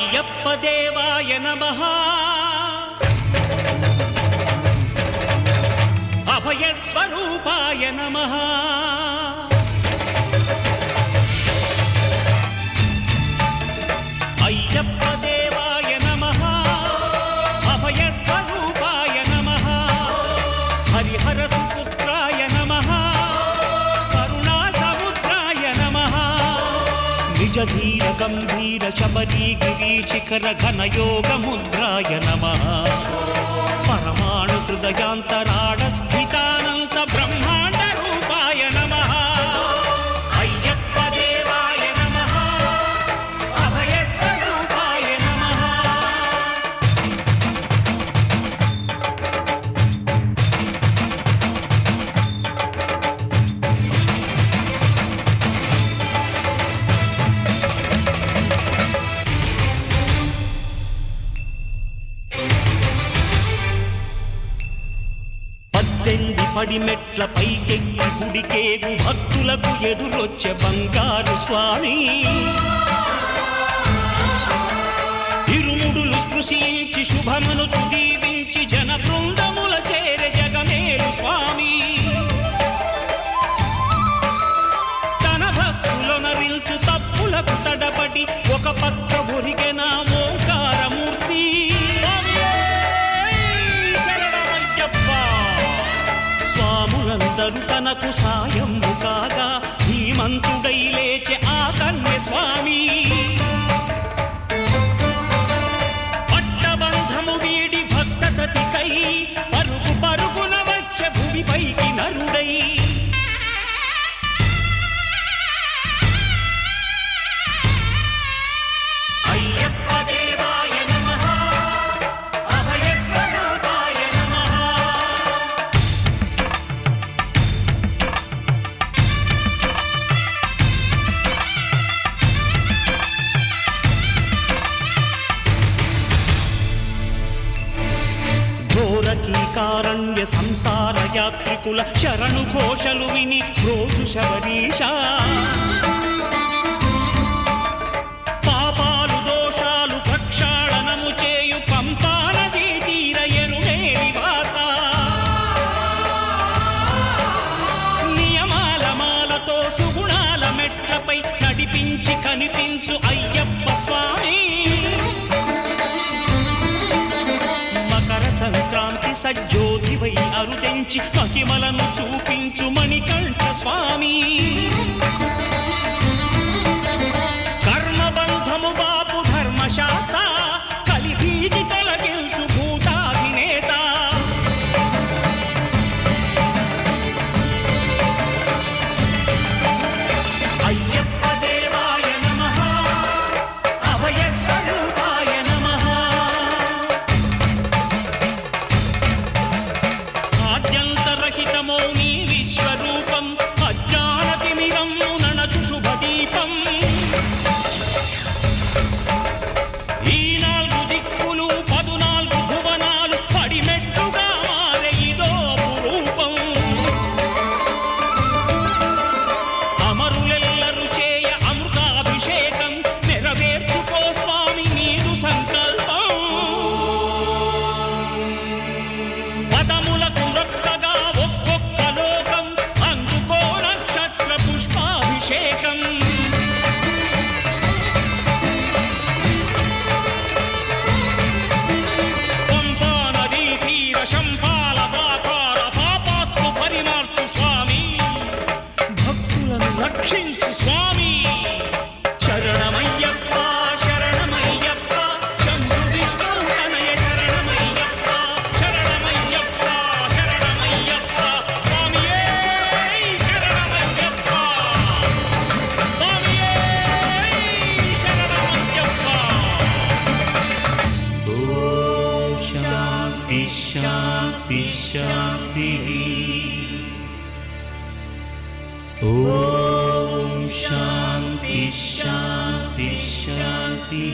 అయ్యప్ప దేవాయ నమః అభయ స్వరూపాయ నమః అయ్యప్ప దేవాయ నమః అభయ స్వరూపాయ నమః హరిహర సుపుత్రాయ నమః కరుణా సముద్రాయ నమః నిజ ధీర గంభీర శబరీ గిరి శిఖర ఘన యోగ ముద్రాయ నమః పరమాణు హృదయాంతరాళ స్థితానంత బ్రహ్మాండ రూపాయ నమః అయ్యప్ప దేవాయ నమః అభయ స్వరూపాయ నమః పద్దెంది పడిమెట్ల పైకెక్కి గుడికేగు భక్తులకు ఎదురొచ్చే బంగారు స్వామి ఇరుముడులు స్పృశించి శుభమును దీవించి జన బృందముల చేర జగమేలు స్వామి తన భక్తులొనరిల్చు తప్పులకు తడబడి ఒక పక్క ఒరిగెన ఓంకారమూర్తి స్వాములందరూ తనకు సాయము కాగా ధీమంతుడై లేచె ఆ కన్య స్వామి పట్టబంధము వీడి భక్తతతికై పరుగు పరుగున వచ్చె భూమిపైకి నరుడై అయ్యప్ప దేవాయ నమః అభయ స్వరూపాయ నమః ఘోరకీకారణ్య సంసార యాత్రికుల శరణు ఘోషలు విని రోజు శబరీష పాపాలు దోషాలు ప్రక్షాళనము చేయు పంపా నదీ తీర ఎరుమేలి వాస నియమాల మాలతో సుగుణాల మెట్లపై నడిపించి కనిపించు అయ్యప్ప స్వామి సంక్రాంతి సజ్జోతివై అరుదెంచి మహిమలను చూపించు మణికంఠ స్వామి కర్మబంధము బాపు ధర్మశాస్త్ర కలిభీతి తొలగించు భూతాధినేత అయ్యప్ప దేవాయ నమః అభయ స్వరూపాయ నమః ఆద్యంతరహితమౌని విశ్వరూపం అజ్ఞానతిమిరం ననచు శుభదీపం ఈ నాలుగు దిక్కులు 14 భువనాలు పడిమెట్టుగా మారే ఇదో అపురూపం అమరులెల్లరు చేయ అమృతాభిషేకం నెరవేర్చుకో స్వామి నీదు సంకల్పం పదములకు రొక్కగా ఒక్కొక్క లోకం అందుకో నక్షత్ర పుష్పాభిషేకం పంపా నదీ తీర శంపాల దాకార పాపాత్మ పరిమార్చు స్వామి భక్తులను రక్షించు స్వామి శరణమయ్యప్ప శరణమయ్యప్ప శంభు విష్ణు తనయ శరణమయ్యప్ప శరణమయ్యప్ప శరణమయ్యప్ప స్వామియే శరణమయ్యప్ప స్వామియే శరణమయ్యప్ప ఓం శాంతి శాంతి శాంతి ఓం శాంతి శాంతి శాంతి